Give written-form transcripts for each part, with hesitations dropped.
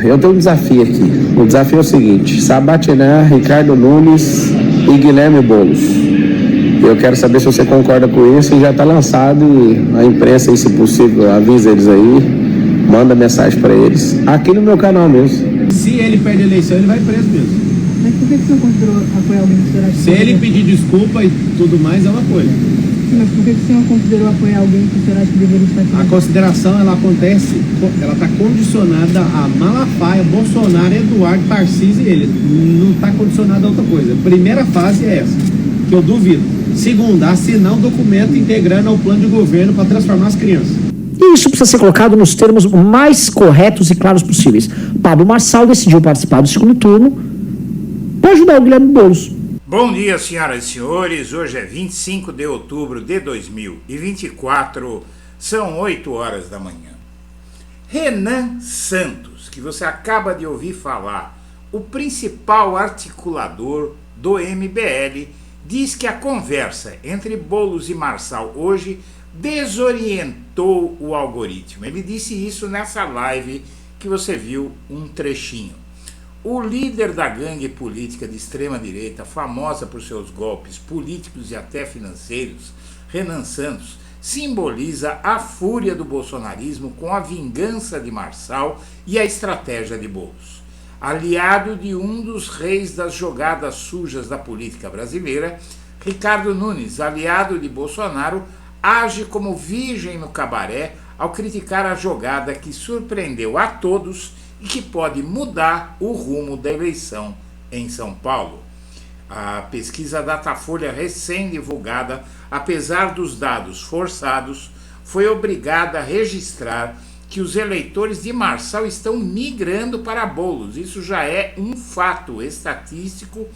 eu tenho um desafio aqui. O desafio é o seguinte: sabatinar Ricardo Nunes e Guilherme Boulos. Eu quero saber se você concorda com isso. Já está lançado e a imprensa, aí, se possível, avisa eles aí, manda mensagem para eles, aqui no meu canal mesmo. Se ele perde a eleição, ele vai preso mesmo. Mas por que você não considerou apoiar alguém que o senhor acha que... Se ele pedir desculpa e tudo mais, é uma coisa. Sim, mas por que você não considerou apoiar alguém que o senhor acha que deveria estar aqui? A consideração, ela acontece, ela está condicionada a Malafaia, Bolsonaro, Eduardo, Tarcísio e ele. Não está condicionada a outra coisa. Primeira fase é essa, que eu duvido. Segunda, assinar um documento integrando ao plano de governo para transformar as crianças. E isso precisa ser colocado nos termos mais corretos e claros possíveis. Pablo Marçal decidiu participar do segundo turno para ajudar o Guilherme Boulos. Bom dia, senhoras e senhores. Hoje é 25 de outubro de 2024, são 8 horas da manhã. Renan Santos, que você acaba de ouvir falar, o principal articulador do MBL, diz que a conversa entre Boulos e Marçal hoje desorientou o algoritmo. Ele disse isso nessa live que você viu um trechinho. O líder da gangue política de extrema-direita, famosa por seus golpes políticos e até financeiros, Renan Santos, simboliza a fúria do bolsonarismo com a vingança de Marçal e a estratégia de Boulos. Aliado de um dos reis das jogadas sujas da política brasileira, Ricardo Nunes, aliado de Bolsonaro, age como virgem no cabaré ao criticar a jogada que surpreendeu a todos e que pode mudar o rumo da eleição em São Paulo. A pesquisa Datafolha recém-divulgada, apesar dos dados forçados, foi obrigada a registrar que os eleitores de Marçal estão migrando para Boulos. Isso já é um fato estatístico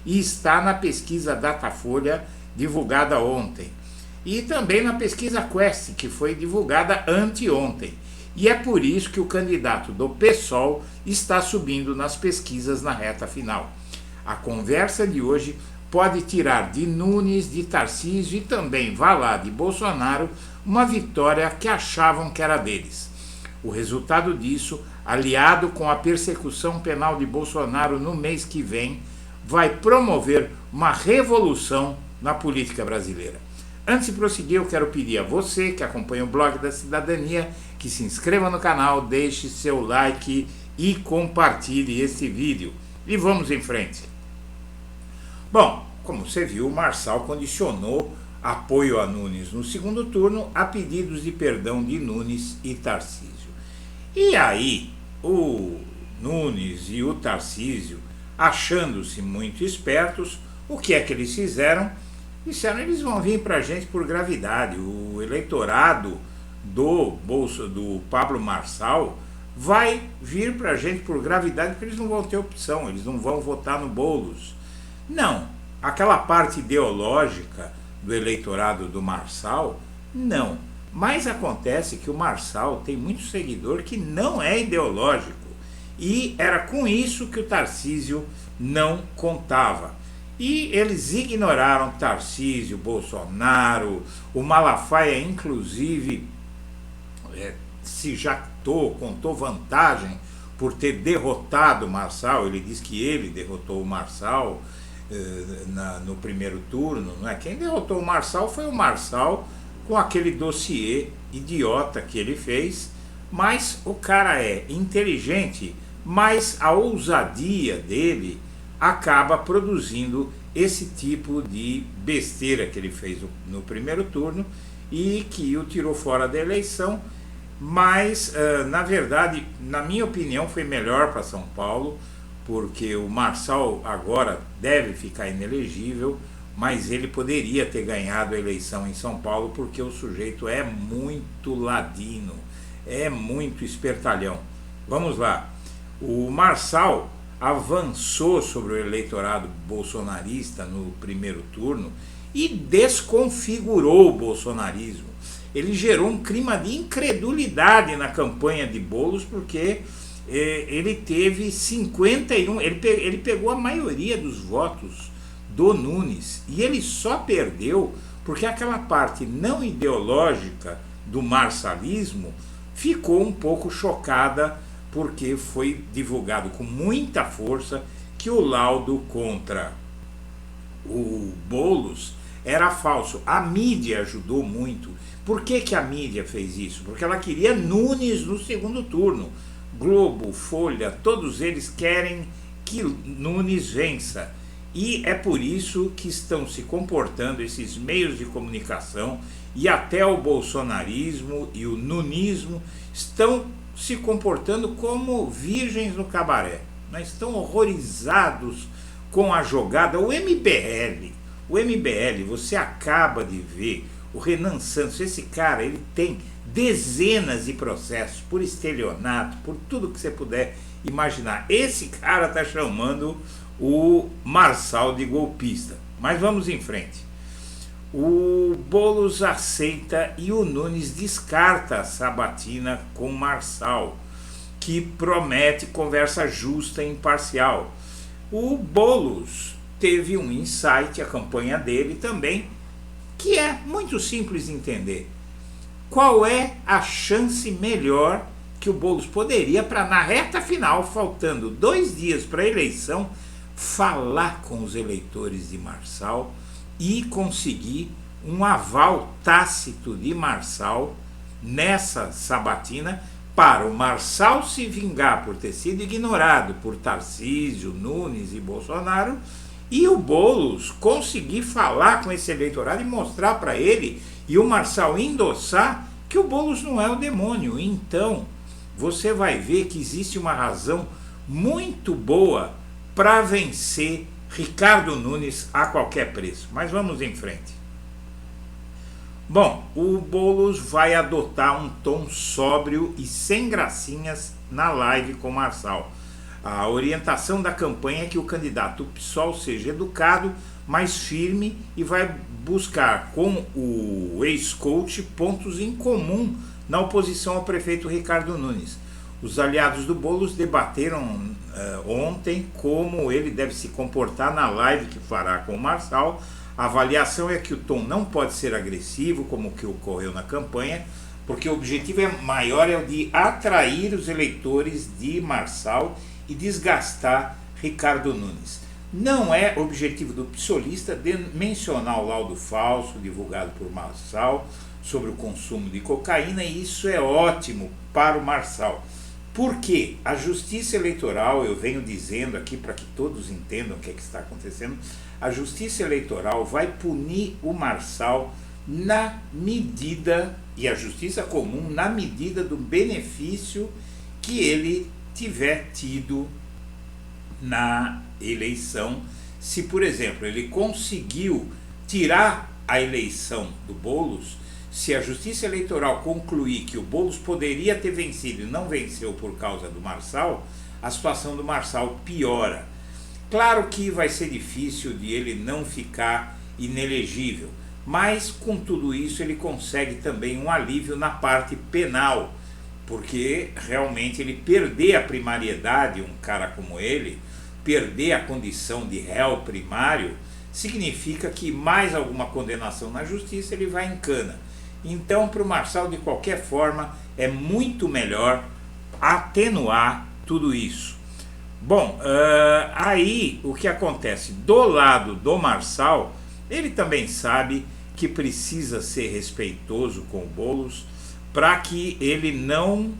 e está na pesquisa Datafolha divulgada ontem. E também na pesquisa Quest, que foi divulgada anteontem. E é por isso que o candidato do PSOL está subindo nas pesquisas na reta final. A conversa de hoje pode tirar de Nunes, de Tarcísio e também, vá lá, de Bolsonaro, uma vitória que achavam que era deles. O resultado disso, aliado com a persecução penal de Bolsonaro no mês que vem, vai promover uma revolução na política brasileira. Antes de prosseguir, eu quero pedir a você que acompanha o Blog da Cidadania que se inscreva no canal, deixe seu like e compartilhe esse vídeo. E vamos em frente. Bom, como você viu, o Marçal condicionou apoio a Nunes no segundo turno a pedidos de perdão de Nunes e Tarcísio. E aí, o Nunes e o Tarcísio, achando-se muito espertos, o que é que eles fizeram? Disseram, eles vão vir para a gente por gravidade. O eleitorado do Pablo Marçal vai vir para a gente por gravidade, porque eles não vão ter opção, eles não vão votar no Boulos. Não, aquela parte ideológica do eleitorado do Marçal, não. Mas acontece que o Marçal tem muito seguidor que não é ideológico. E era com isso que o Tarcísio não contava. E eles ignoraram Tarcísio, Bolsonaro, o Malafaia inclusive se jactou, contou vantagem por ter derrotado o Marçal. Ele disse que ele derrotou o Marçal no primeiro turno, não é? Quem derrotou o Marçal foi o Marçal com aquele dossiê idiota que ele fez, mas o cara é inteligente, mas a ousadia dele acaba produzindo esse tipo de besteira que ele fez no primeiro turno e que o tirou fora da eleição, mas na verdade, na minha opinião, foi melhor para São Paulo, porque o Marçal agora deve ficar inelegível, mas ele poderia ter ganhado a eleição em São Paulo, porque o sujeito é muito ladino, é muito espertalhão. Vamos lá, o Marçal avançou sobre o eleitorado bolsonarista no primeiro turno e desconfigurou o bolsonarismo. Ele gerou um clima de incredulidade na campanha de Boulos, porque ele teve 51, ele pegou a maioria dos votos do Nunes, e ele só perdeu porque aquela parte não ideológica do marçalismo ficou um pouco chocada porque foi divulgado com muita força que o laudo contra o Boulos era falso. A mídia ajudou muito. Por que a mídia fez isso? Porque ela queria Nunes no segundo turno. Globo, Folha, todos eles querem que Nunes vença. E é por isso que estão se comportando esses meios de comunicação, e até o bolsonarismo e o nunismo estão se comportando como virgens no cabaré. Estão horrorizados com a jogada. O MBL, você acaba de ver o Renan Santos, esse cara, ele tem dezenas de processos por estelionato, por tudo que você puder imaginar. Esse cara está chamando o Marçal de golpista. Mas vamos em frente. O Boulos aceita e o Nunes descarta a sabatina com Marçal, que promete conversa justa e imparcial. O Boulos teve um insight, a campanha dele também, que é muito simples de entender. Qual é a chance melhor que o Boulos poderia para, na reta final, faltando 2 dias para a eleição, falar com os eleitores de Marçal e conseguir um aval tácito de Marçal nessa sabatina, para o Marçal se vingar por ter sido ignorado por Tarcísio, Nunes e Bolsonaro, e o Boulos conseguir falar com esse eleitorado e mostrar para ele, e o Marçal endossar, que o Boulos não é o demônio. Então você vai ver que existe uma razão muito boa para vencer Ricardo Nunes a qualquer preço. Mas vamos em frente. Bom, o Boulos vai adotar um tom sóbrio e sem gracinhas na live com Marçal. A orientação da campanha é que o candidato PSOL seja educado, mais firme, e vai buscar com o ex-coach pontos em comum na oposição ao prefeito Ricardo Nunes. Os aliados do Boulos debateram ontem como ele deve se comportar na live que fará com o Marçal. A avaliação é que o tom não pode ser agressivo, como o que ocorreu na campanha, porque o objetivo maior é o de atrair os eleitores de Marçal e desgastar Ricardo Nunes. Não é objetivo do psolista mencionar o laudo falso divulgado por Marçal sobre o consumo de cocaína, e isso é ótimo para o Marçal. Porque a justiça eleitoral, eu venho dizendo aqui para que todos entendam o que está acontecendo, a justiça eleitoral vai punir o Marçal na medida, e a justiça comum, na medida do benefício que ele tiver tido na eleição. Se, por exemplo, ele conseguiu tirar a eleição do Boulos, se a justiça eleitoral concluir que o Boulos poderia ter vencido e não venceu por causa do Marçal, a situação do Marçal piora. Claro que vai ser difícil de ele não ficar inelegível, mas com tudo isso ele consegue também um alívio na parte penal, porque realmente ele perder a primariedade, um cara como ele, perder a condição de réu primário, significa que mais alguma condenação na justiça ele vai em cana. Então, para o Marçal, de qualquer forma, é muito melhor atenuar tudo isso. Bom, aí o que acontece? Do lado do Marçal, ele também sabe que precisa ser respeitoso com o Boulos para que ele não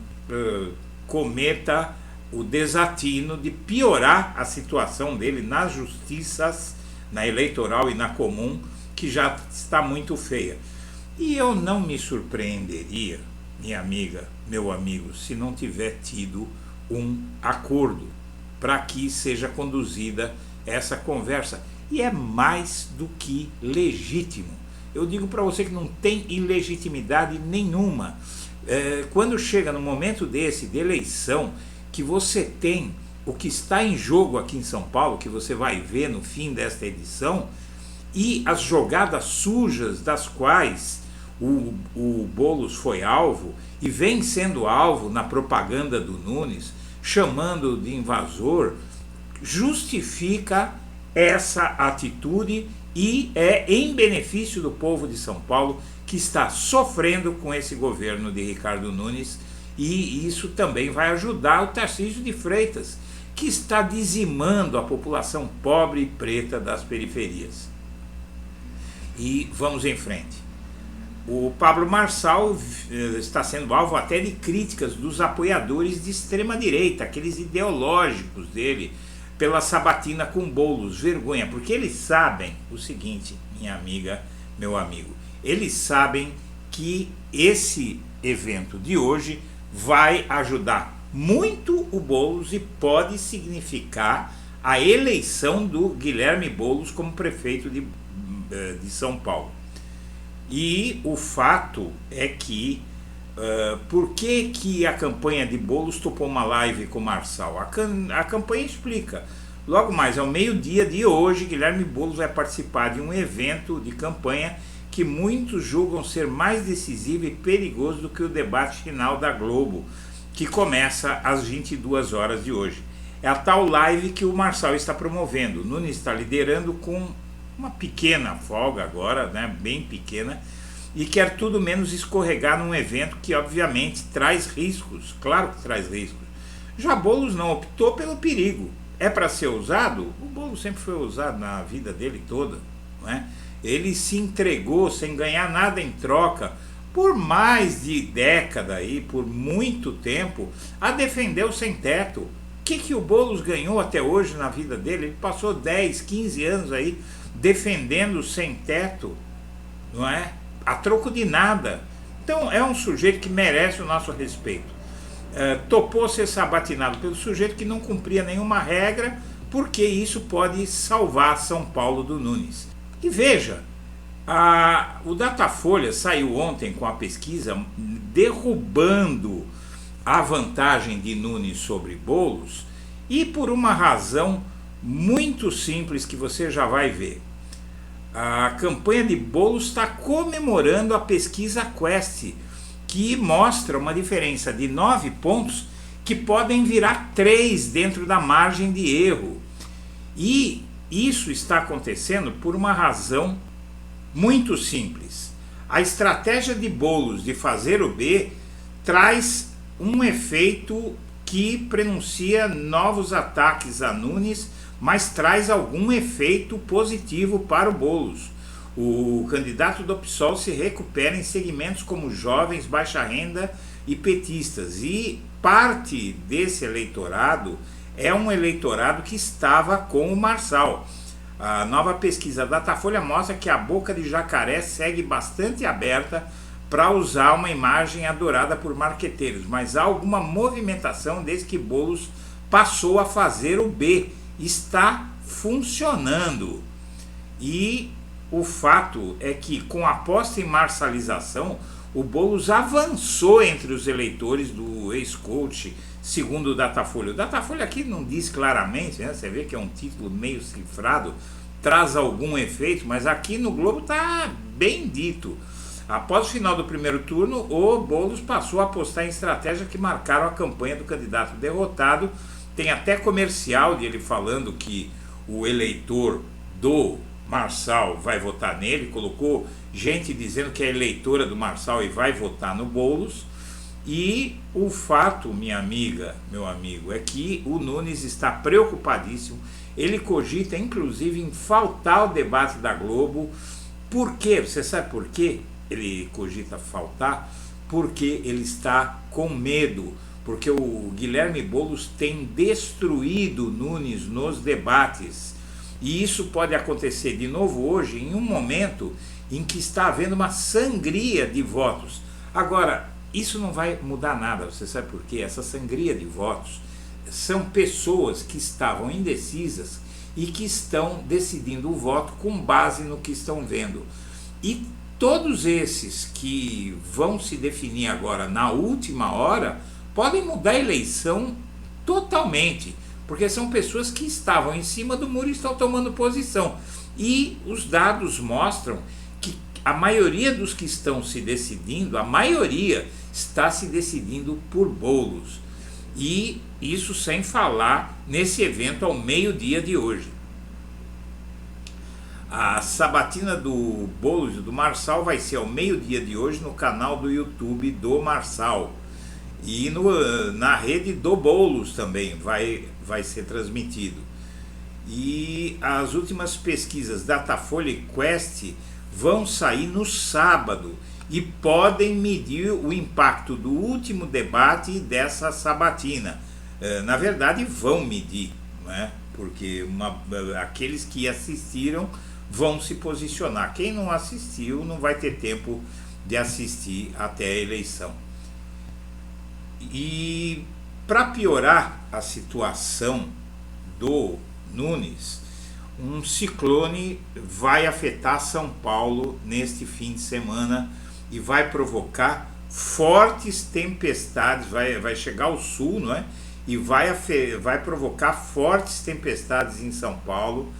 cometa o desatino de piorar a situação dele nas justiças, na eleitoral e na comum, que já está muito feia. E eu não me surpreenderia, minha amiga, meu amigo, se não tiver tido um acordo para que seja conduzida essa conversa. E é mais do que legítimo. Eu digo para você que não tem ilegitimidade nenhuma. Quando chega no momento desse, de eleição, que você tem o que está em jogo aqui em São Paulo, que você vai ver no fim desta edição, e as jogadas sujas das quais o Boulos foi alvo, e vem sendo alvo na propaganda do Nunes, chamando de invasor, justifica essa atitude e é em benefício do povo de São Paulo, que está sofrendo com esse governo de Ricardo Nunes E isso também vai ajudar o Tarcísio de Freitas, que está dizimando a população pobre e preta das periferias. E vamos em frente. O Pablo Marçal está sendo alvo até de críticas dos apoiadores de extrema-direita, aqueles ideológicos dele, pela sabatina com Boulos. Vergonha, porque eles sabem o seguinte, minha amiga, meu amigo, eles sabem que esse evento de hoje vai ajudar muito o Boulos e pode significar a eleição do Guilherme Boulos como prefeito de São Paulo. E o fato é que, por que a campanha de Boulos topou uma live com o Marçal? A campanha explica. Logo mais ao meio-dia de hoje, Guilherme Boulos vai participar de um evento de campanha que muitos julgam ser mais decisivo e perigoso do que o debate final da Globo, que começa às 22 horas de hoje. É a tal live que o Marçal está promovendo. Nunes está liderando com uma pequena folga agora, né, bem pequena, e quer tudo menos escorregar num evento que obviamente traz riscos, claro que traz riscos. Já Boulos não optou pelo perigo. É para ser ousado? O Boulos sempre foi ousado na vida dele toda, não é? Ele se entregou sem ganhar nada em troca, por mais de década aí, por muito tempo, a defender o sem-teto. O que o Boulos ganhou até hoje na vida dele? Ele passou 10, 15 anos aí defendendo o sem-teto, não é? A troco de nada. Então é um sujeito que merece o nosso respeito. Topou ser sabatinado pelo sujeito que não cumpria nenhuma regra, porque isso pode salvar São Paulo do Nunes. E veja, o Datafolha saiu ontem com a pesquisa derrubando a vantagem de Nunes sobre Boulos, e por uma razão muito simples que você já vai ver. A campanha de Boulos está comemorando a pesquisa Quest, que mostra uma diferença de 9 pontos que podem virar 3 dentro da margem de erro. E isso está acontecendo por uma razão muito simples. A estratégia de Boulos de fazer o B traz um efeito que prenuncia novos ataques a Nunes, mas traz algum efeito positivo para o Boulos. O candidato do PSOL se recupera em segmentos como jovens, baixa renda e petistas. E parte desse eleitorado é um eleitorado que estava com o Marçal. A nova pesquisa Datafolha mostra que a boca de jacaré segue bastante aberta para usar uma imagem adorada por marqueteiros, mas há alguma movimentação desde que Boulos passou a fazer o B. Está funcionando. E o fato é que, com a aposta em marçalização, o Boulos avançou entre os eleitores do ex-coach, segundo o Datafolha. O Datafolha aqui não diz claramente, né? Você vê que é um título meio cifrado, traz algum efeito, mas aqui no Globo está bem dito. Após o final do primeiro turno, o Boulos passou a apostar em estratégias que marcaram a campanha do candidato derrotado. Tem até comercial dele falando que o eleitor do Marçal vai votar nele, colocou gente dizendo que é eleitora do Marçal e vai votar no Boulos. E o fato, minha amiga, meu amigo, é que o Nunes está preocupadíssimo. Ele cogita inclusive em faltar o debate da Globo. Por quê? Você sabe por quê ele cogita faltar? Porque ele está com medo, porque o Guilherme Boulos tem destruído Nunes nos debates. E isso pode acontecer de novo hoje, em um momento em que está havendo uma sangria de votos. Agora, isso não vai mudar nada, você sabe por quê? Essa sangria de votos são pessoas que estavam indecisas e que estão decidindo o voto com base no que estão vendo. E todos esses que vão se definir agora na última hora podem mudar a eleição totalmente, porque são pessoas que estavam em cima do muro e estão tomando posição. E os dados mostram que a maioria dos que estão se decidindo, a maioria está se decidindo por Boulos. E isso sem falar nesse evento ao meio-dia de hoje. A sabatina do Boulos e do Marçal vai ser ao meio-dia de hoje no canal do YouTube do Marçal. E na rede do Boulos também vai ser transmitido. E as últimas pesquisas Datafolha e Quest vão sair no sábado e podem medir o impacto do último debate e dessa sabatina. Na verdade, vão medir, né? Porque aqueles que assistiram vão se posicionar. Quem não assistiu não vai ter tempo de assistir até a eleição. E para piorar a situação do Nunes, um ciclone vai afetar São Paulo neste fim de semana e vai provocar fortes tempestades, vai chegar ao sul, não é? E vai provocar fortes tempestades em São Paulo.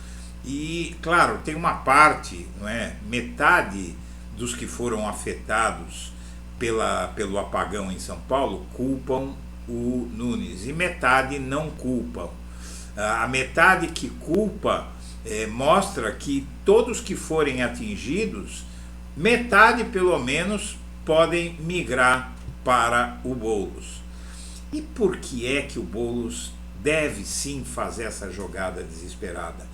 E claro, tem uma parte, não é? Metade dos que foram afetados pelo apagão em São Paulo culpam o Nunes e metade não culpam. A metade que culpa mostra que todos que forem atingidos, metade pelo menos podem migrar para o Boulos. E por que é que o Boulos deve sim fazer essa jogada desesperada?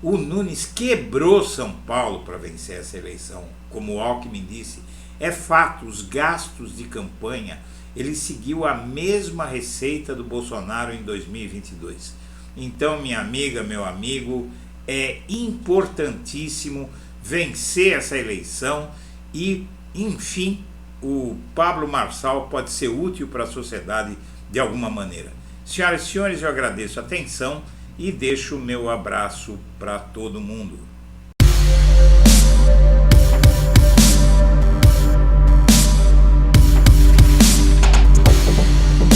O Nunes quebrou São Paulo para vencer essa eleição, como o Alckmin disse. É fato, os gastos de campanha, ele seguiu a mesma receita do Bolsonaro em 2022. Então, minha amiga, meu amigo, é importantíssimo vencer essa eleição e, enfim, o Pablo Marçal pode ser útil para a sociedade de alguma maneira. Senhoras e senhores, eu agradeço a atenção e deixo o meu abraço para todo mundo.